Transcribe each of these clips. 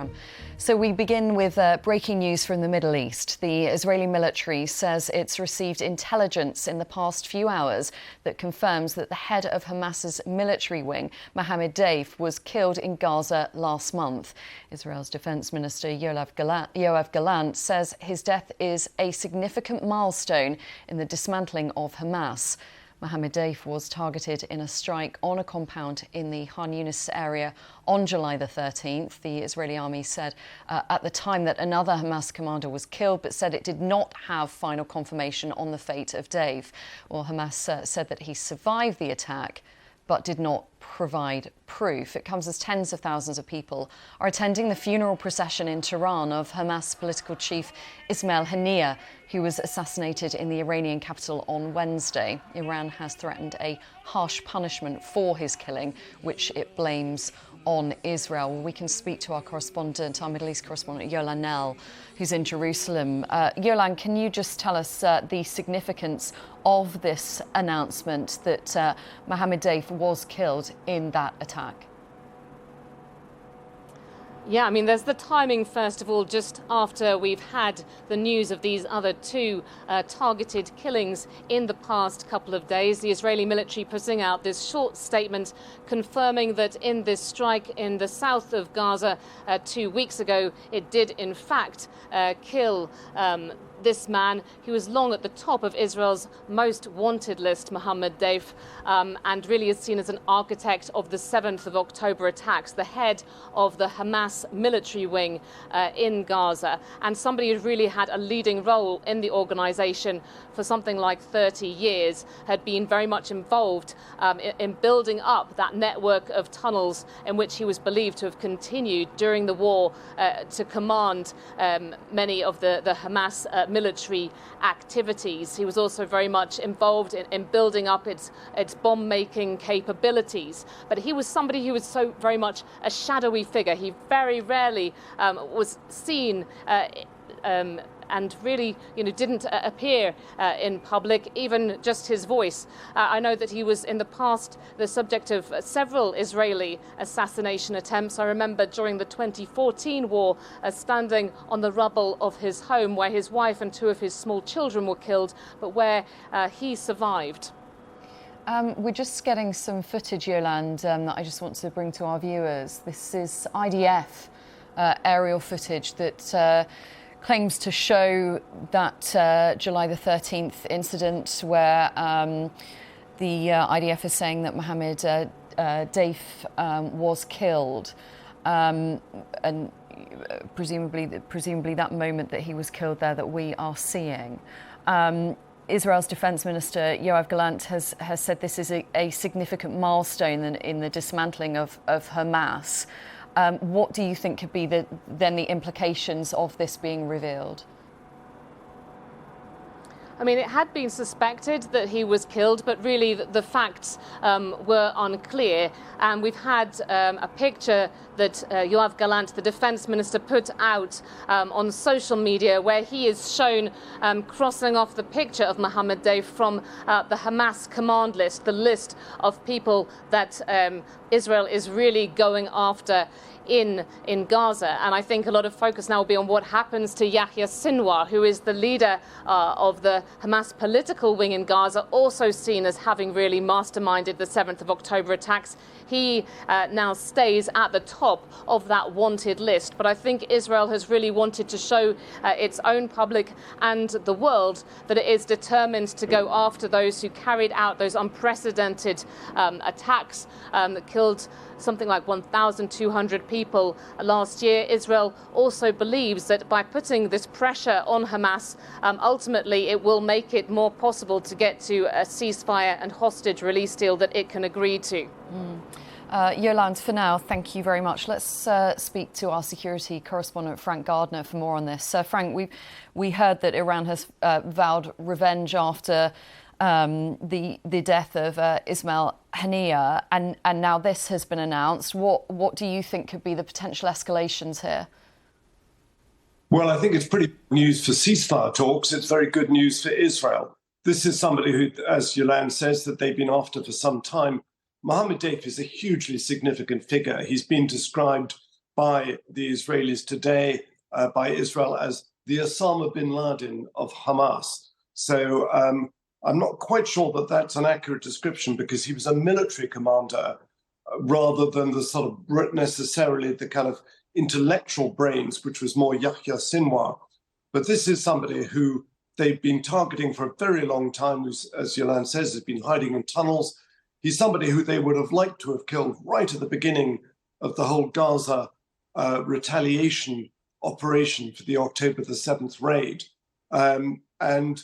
programme. So we begin with breaking news from the Middle East. The Israeli military says it's received intelligence in the past few hours that confirms that the head of Hamas's military wing, Mohammed Deif, was killed in Gaza last month. Israel's Defence Minister Yoav Gallant says his death is a significant milestone in the dismantling of Hamas. Mohammed Deif was targeted in a strike on a compound in the Khan Younis area on July the 13th. The Israeli army said at the time that another Hamas commander was killed, but said it did not have final confirmation on the fate of Deif. Well, Hamas said that he survived the attack, but did not provide proof. It comes as tens of thousands of people are attending the funeral procession in Tehran of Hamas political chief Ismael Haniyeh, who was assassinated in the Iranian capital on Wednesday. Iran has threatened a harsh punishment for his killing, which it blames on Israel. We can speak to our correspondent, our Middle East correspondent, Yolan Nell, who's in Jerusalem. Yolan, can you just tell us the significance of this announcement that Mohammed Deif was killed in that attack? Yeah, I mean, there's the timing, first of all, just after we've had the news of these other two targeted killings in the past couple of days. The Israeli military putting out this short statement confirming that in this strike in the south of Gaza 2 weeks ago, it did in fact kill this man who was long at the top of Israel's most wanted list, Mohammed Deif, and really is seen as an architect of the 7th of October attacks, the head of the Hamas military wing in Gaza, and somebody who really had a leading role in the organization for something like 30 years, had been very much involved in building up that network of tunnels in which he was believed to have continued during the war to command many of the Hamas military activities. He was also very much involved in building up its bomb-making capabilities. But he was somebody who was so very much a shadowy figure. He very rarely was seen and really, didn't appear in public, even just his voice. I know that he was in the past the subject of several Israeli assassination attempts. I remember during the 2014 war standing on the rubble of his home where his wife and two of his small children were killed, but where he survived. We're just getting some footage, Yolande, that I just want to bring to our viewers. This is IDF aerial footage that claims to show that July the 13th incident where the IDF is saying that Mohammed Deif was killed, and presumably that moment that he was killed there that we are seeing. Israel's Defence Minister Yoav Gallant has said this is a significant milestone in the dismantling of Hamas. What do you think could be then the implications of this being revealed? I mean, it had been suspected that he was killed, but really the facts were unclear. And we've had a picture that Yoav Gallant, the defence minister, put out on social media where he is shown crossing off the picture of Mohammed Deif from the Hamas command list, the list of people that Israel is really going after in Gaza. And I think a lot of focus now will be on what happens to Yahya Sinwar, who is the leader of the Hamas political wing in Gaza, also seen as having really masterminded the 7th of October attacks. He now stays at the top of that wanted list. But I think Israel has really wanted to show its own public and the world that it is determined to go after those who carried out those unprecedented attacks that killed something like 1,200 people last year. Israel also believes that by putting this pressure on Hamas, ultimately it will make it more possible to get to a ceasefire and hostage release deal that it can agree to. Yolande, for now, thank you very much. Let's speak to our security correspondent, Frank Gardner, for more on this. Frank, we heard that Iran has vowed revenge after the death of Ismael Haniyeh, and now this has been announced. What do you think could be the potential escalations here? Well, I think it's pretty good news for ceasefire talks. It's very good news for Israel. This is somebody who, as Yolande says, that they've been after for some time. Mohammed Deif is a hugely significant figure. He's been described by the Israelis today, by Israel, as the Osama bin Laden of Hamas. So I'm not quite sure that that's an accurate description, because he was a military commander rather than the sort of necessarily the kind of intellectual brains, which was more Yahya Sinwar. But this is somebody who they've been targeting for a very long time, who, as Yolande says, has been hiding in tunnels. He's somebody who they would have liked to have killed right at the beginning of the whole Gaza retaliation operation for the October the 7th raid. And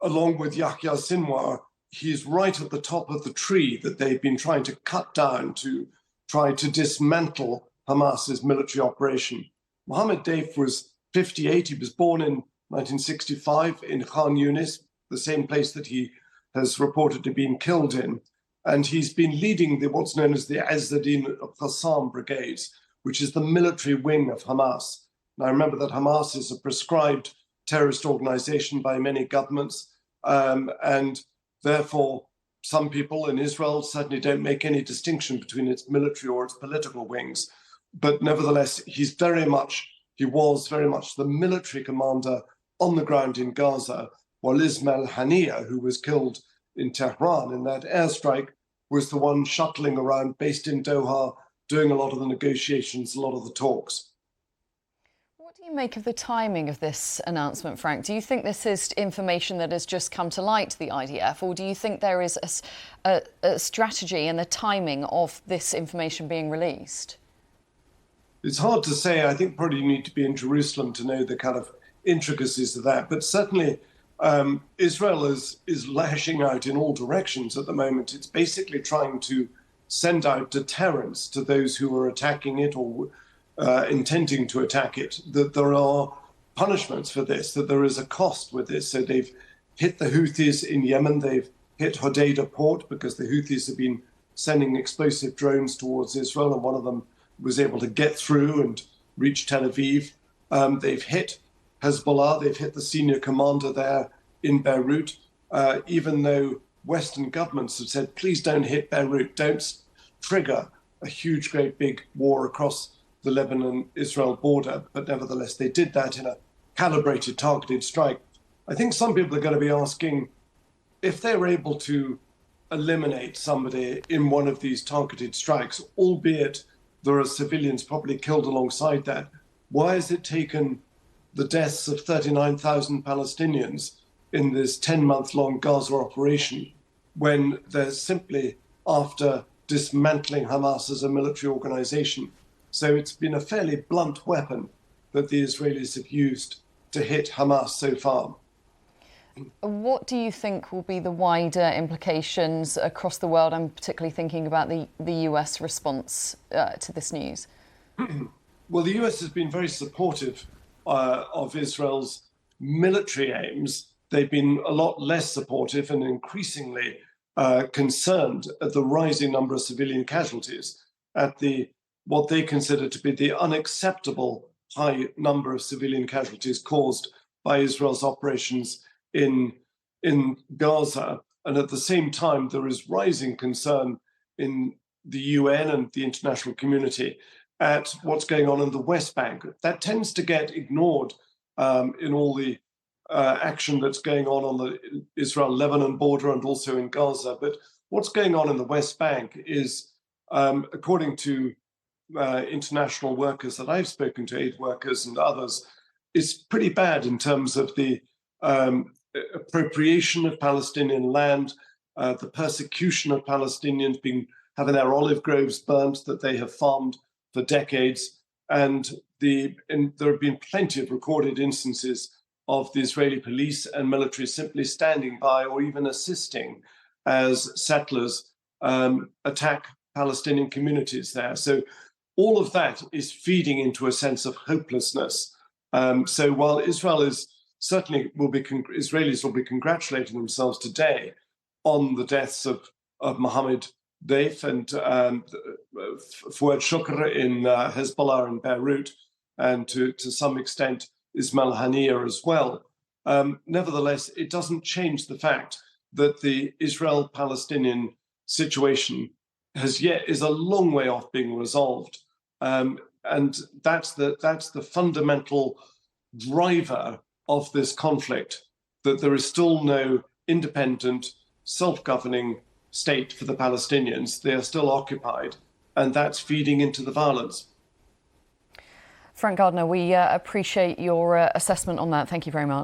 along with Yahya Sinwar, he's right at the top of the tree that they've been trying to cut down to try to dismantle Hamas's military operation. Mohammed Deif was 58. He was born in 1965 in Khan Younis, the same place that he has reportedly been killed in. And he's been leading what's known as the Azz-ad-Din al-Qassam brigades, which is the military wing of Hamas. Now, remember that Hamas is a prescribed terrorist organization by many governments, and therefore some people in Israel certainly don't make any distinction between its military or its political wings. But nevertheless, he was very much the military commander on the ground in Gaza, while Ismael Haniyeh, who was killed in Tehran in that airstrike, was the one shuttling around, based in Doha, doing a lot of the negotiations, a lot of the talks. What do you make of the timing of this announcement, Frank? Do you think this is information that has just come to light to the IDF, or do you think there is a strategy in the timing of this information being released? It's hard to say. I think probably you need to be in Jerusalem to know the kind of intricacies of that. But certainly Israel is lashing out in all directions at the moment. It's basically trying to send out deterrence to those who are attacking it or intending to attack it, that there are punishments for this, that there is a cost with this. So they've hit the Houthis in Yemen, they've hit Hodeidah port, because the Houthis have been sending explosive drones towards Israel, and one of them was able to get through and reach Tel Aviv. They've hit Hezbollah, they've hit the senior commander there in Beirut, even though Western governments have said, please don't hit Beirut, don't trigger a huge, great big war across the Lebanon-Israel border. But nevertheless, they did that in a calibrated, targeted strike. I think some people are going to be asking, if they're able to eliminate somebody in one of these targeted strikes, albeit there are civilians probably killed alongside that, why has it taken the deaths of 39,000 Palestinians in this 10-month-long Gaza operation, when they're simply after dismantling Hamas as a military organization? So it's been a fairly blunt weapon that the Israelis have used to hit Hamas so far. What do you think will be the wider implications across the world? I'm particularly thinking about the US response to this news. Well, the US has been very supportive of Israel's military aims. They've been a lot less supportive and increasingly concerned at the rising number of civilian casualties, at what they consider to be the unacceptable high number of civilian casualties caused by Israel's operations in Gaza. And at the same time, there is rising concern in the UN and the international community at what's going on in the West Bank. That tends to get ignored in all the action that's going on the Israel-Lebanon border and also in Gaza. But what's going on in the West Bank is, according to international workers that I've spoken to, aid workers and others, is pretty bad in terms of the appropriation of Palestinian land, the persecution of Palestinians having their olive groves burnt that they have farmed for decades. And there have been plenty of recorded instances of the Israeli police and military simply standing by or even assisting as settlers attack Palestinian communities there. So all of that is feeding into a sense of hopelessness. So while Israelis will be congratulating themselves today on the deaths of Mohammed Deif and Fuad Shukr in Hezbollah in Beirut, and to some extent Ismael Haniyeh as well. Nevertheless, it doesn't change the fact that the Israel-Palestinian situation is a long way off being resolved. And that's the fundamental driver of this conflict, that there is still no independent, self-governing state for the Palestinians. They are still occupied, and that's feeding into the violence. Frank Gardner, we appreciate your assessment on that. Thank you very much.